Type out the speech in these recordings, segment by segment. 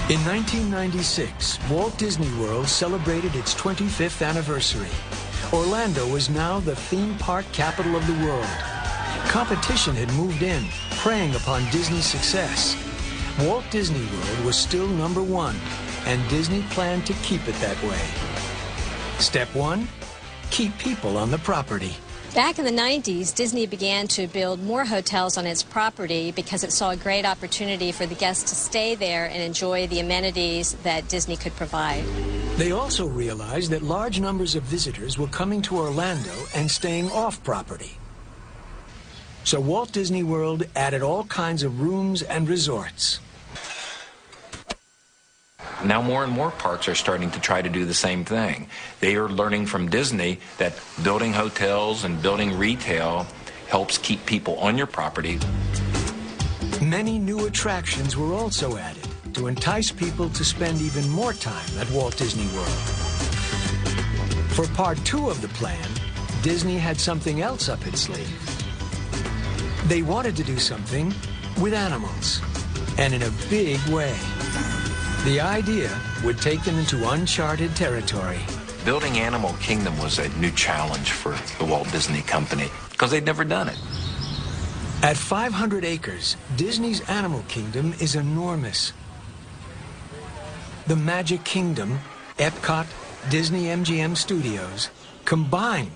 In 1996, Walt Disney World celebrated its 25th anniversary. Orlando was now the theme park capital of the world. Competition had moved in, preying upon Disney's success. Walt Disney World was still #1, and Disney planned to keep it that way. Step 1, keep people on the property. Back in the 90s, Disney began to build more hotels on its property because it saw a great opportunity for the guests to stay there and enjoy the amenities that Disney could provide. They also realized that large numbers of visitors were coming to Orlando and staying off property. So Walt Disney World added all kinds of rooms and resorts. Now more and more parks are starting to try to do the same thing. They are learning from Disney that building hotels and building retail helps keep people on your property. Many new attractions were also added to entice people to spend even more time at Walt Disney World. For part 2 of the plan, Disney had something else up its sleeve. They wanted to do something with animals, and in a big way. The idea would take them into uncharted territory. Building Animal Kingdom was a new challenge for the Walt Disney Company because they'd never done it. At 500 acres, Disney's Animal Kingdom is enormous. The Magic Kingdom, Epcot, Disney MGM Studios, combined,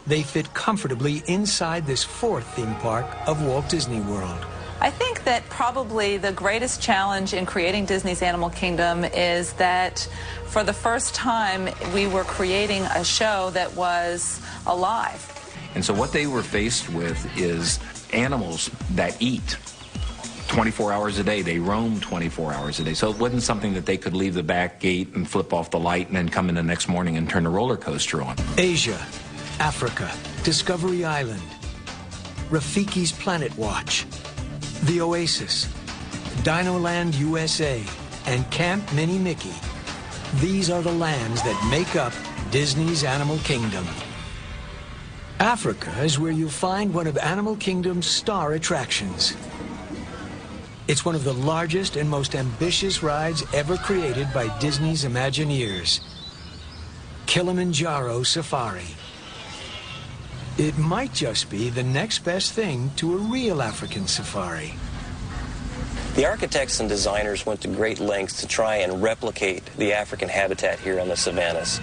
they fit comfortably inside this 4th theme park of Walt Disney World. I think that probably the greatest challenge in creating Disney's Animal Kingdom is that for the first time we were creating a show that was alive. And so what they were faced with is animals that eat 24 hours a day. They roam 24 hours a day. So it wasn't something that they could leave the back gate and flip off the light and then come in the next morning and turn the roller coaster on. Asia, Africa, Discovery Island, Rafiki's Planet Watch, The Oasis, Dinoland USA, and Camp Minnie Mickey. These are the lands that make up Disney's Animal Kingdom. Africa is where you'll find one of Animal Kingdom's star attractions. It's one of the largest and most ambitious rides ever created by Disney's Imagineers. Kilimanjaro Safari. It might just be the next best thing to a real African safari. The architects and designers went to great lengths to try and replicate the African habitat here on the savannas.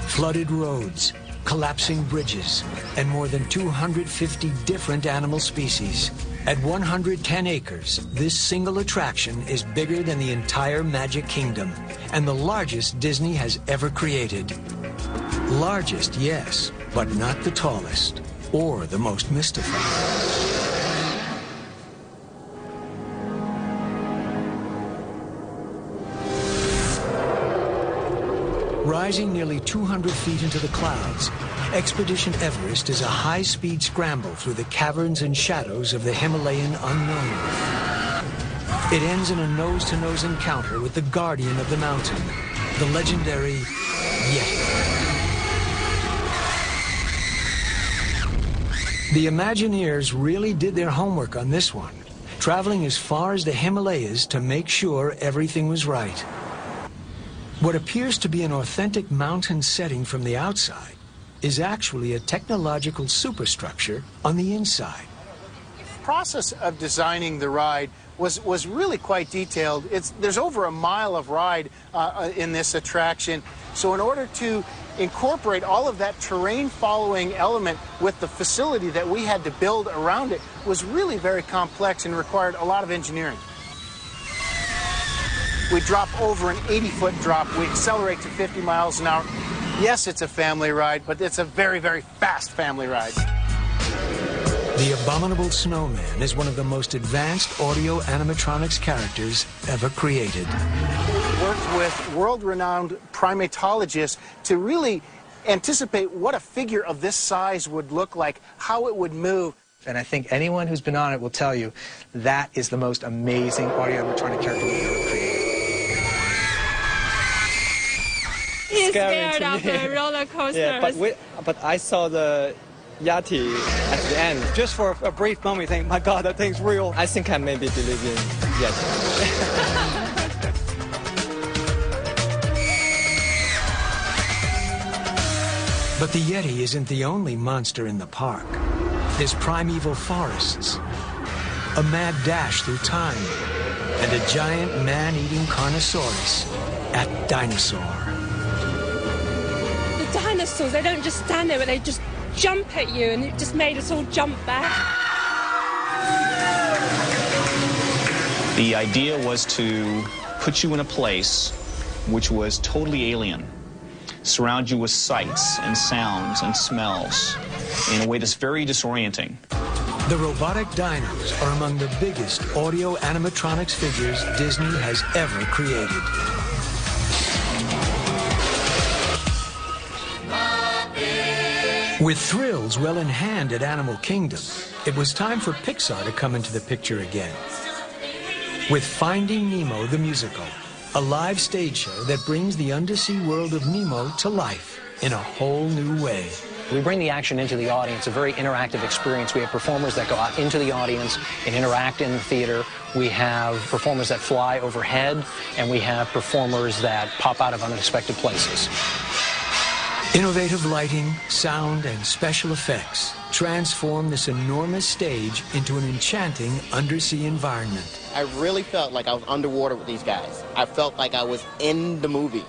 Flooded roads, collapsing bridges, and more than 250 different animal species. At 110 acres, this single attraction is bigger than the entire Magic Kingdom and the largest Disney has ever created. Largest, yes, but not the tallest or the most mystifying. Rising nearly 200 feet into the clouds, Expedition Everest is a high-speed scramble through the caverns and shadows of the Himalayan unknown. It ends in a nose-to-nose encounter with the guardian of the mountain, the legendary Yeti. The Imagineers really did their homework on this one, traveling as far as the Himalayas to make sure everything was right. What appears to be an authentic mountain setting from the outside is actually a technological superstructure on the inside. The process of designing the ride was really quite detailed. There's over a mile of ride in this attraction. So in order to incorporate all of that terrain-following element with the facility that we had to build around it was really very complex and required a lot of engineering. We drop over an 80-foot drop. We accelerate to 50 miles an hour. Yes, it's a family ride, but it's a very, very fast family ride. The Abominable Snowman is one of the most advanced audio animatronics characters ever created. We worked with world-renowned primatologists to really anticipate what a figure of this size would look like, how it would move. And I think anyone who's been on it will tell you that is the most amazing audio animatronic character we've ever created. He's scared of the roller coasters. Yeah, but I saw the Yeti at the end. Just for a brief moment, you think, my God, that thing's real. I think I maybe believe in Yeti. But the Yeti isn't the only monster in the park. There's primeval forests, a mad dash through time, and a giant man-eating Carnosaurus at Dinosaur. The dinosaurs, they don't just stand there, but they just jump at you, and it just made us all jump back. The idea was to put you in a place which was totally alien, surround you with sights and sounds and smells in a way that's very disorienting. The robotic dinos are among the biggest audio animatronics figures Disney has ever created. With thrills well in hand at Animal Kingdom, it was time for Pixar to come into the picture again. With Finding Nemo the Musical, a live stage show that brings the undersea world of Nemo to life in a whole new way. We bring the action into the audience, a very interactive experience. We have performers that go out into the audience and interact in the theater. We have performers that fly overhead, and we have performers that pop out of unexpected places. Innovative lighting, sound, and special effects transform this enormous stage into an enchanting undersea environment. I really felt like I was underwater with these guys. I felt like I was in the movie.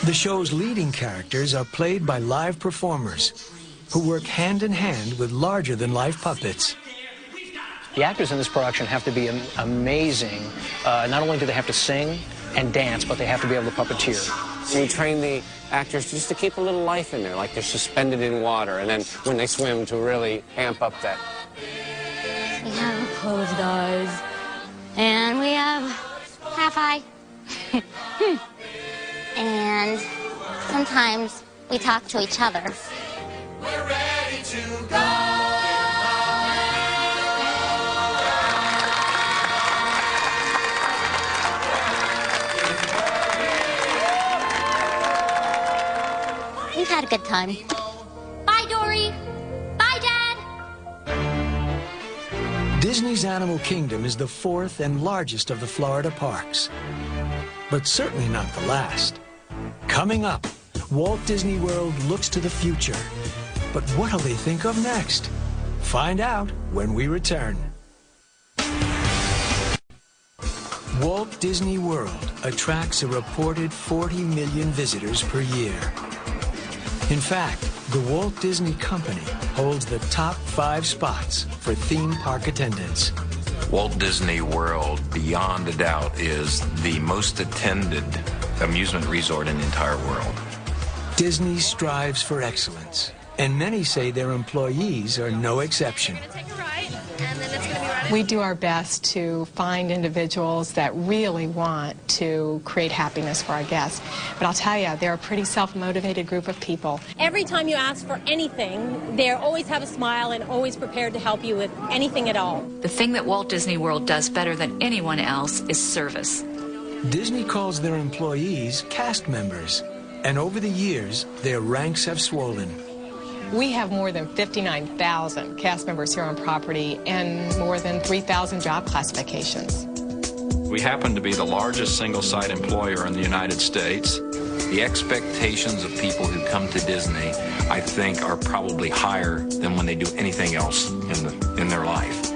The show's leading characters are played by live performers who work hand in hand with larger-than-life puppets. The actors in this production have to be amazing. Not only do they have to sing and dance, but they have to be able to puppeteer. We train the actors just to keep a little life in there, like they're suspended in water, and then when they swim to really amp up that. We have closed eyes, and we have half eye. And sometimes we talk to each other. We're ready to go. We've had a good time. Bye, Dory. Bye, Dad. Disney's Animal Kingdom is the fourth and largest of the Florida parks, but certainly not the last. Coming up, Walt Disney World looks to the future. But what'll they think of next? Find out when we return. Walt Disney World attracts a reported 40 million visitors per year. In fact, the Walt Disney Company holds the top 5 spots for theme park attendance. Walt Disney World, beyond a doubt, is the most attended amusement resort in the entire world. Disney strives for excellence, and many say their employees are no exception. We do our best to find individuals that really want to create happiness for our guests. But I'll tell you, they're a pretty self-motivated group of people. Every time you ask for anything, they always have a smile and always prepared to help you with anything at all. The thing that Walt Disney World does better than anyone else is service. Disney calls their employees cast members, and over the years, their ranks have swollen. We have more than 59,000 cast members here on property and more than 3,000 job classifications. We happen to be the largest single-site employer in the United States. The expectations of people who come to Disney, I think, are probably higher than when they do anything else in their life.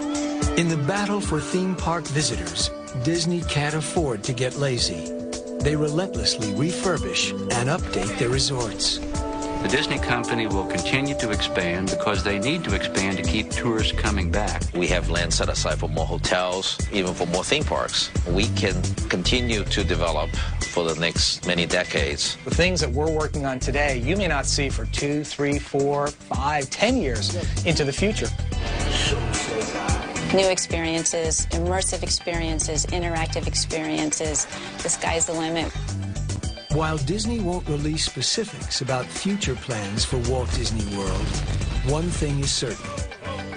In the battle for theme park visitors, Disney can't afford to get lazy. They relentlessly refurbish and update their resorts. The Disney company will continue to expand because they need to expand to keep tourists coming back. We have land set aside for more hotels, even for more theme parks. We can continue to develop for the next many decades. The things that we're working on today, you may not see for 2, 3, 4, 5, 10 years into the future. New experiences, immersive experiences, interactive experiences. The sky's the limit. While Disney won't release specifics about future plans for Walt Disney World, one thing is certain.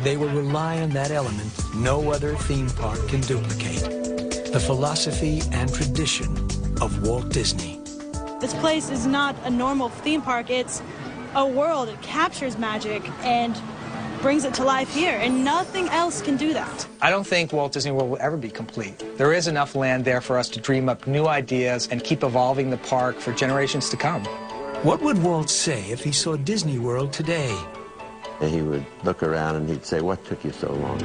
They will rely on that element no other theme park can duplicate: the philosophy and tradition of Walt Disney. This place is not a normal theme park. It's a world. It captures magic and brings it to life here, and nothing else can do that. I don't think Walt Disney World will ever be complete. There is enough land there for us to dream up new ideas and keep evolving the park for generations to come. What would Walt say if he saw Disney World today? He would look around and he'd say, "What took you so long?"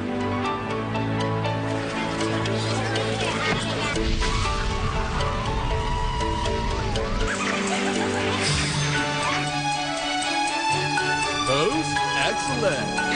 Most excellent.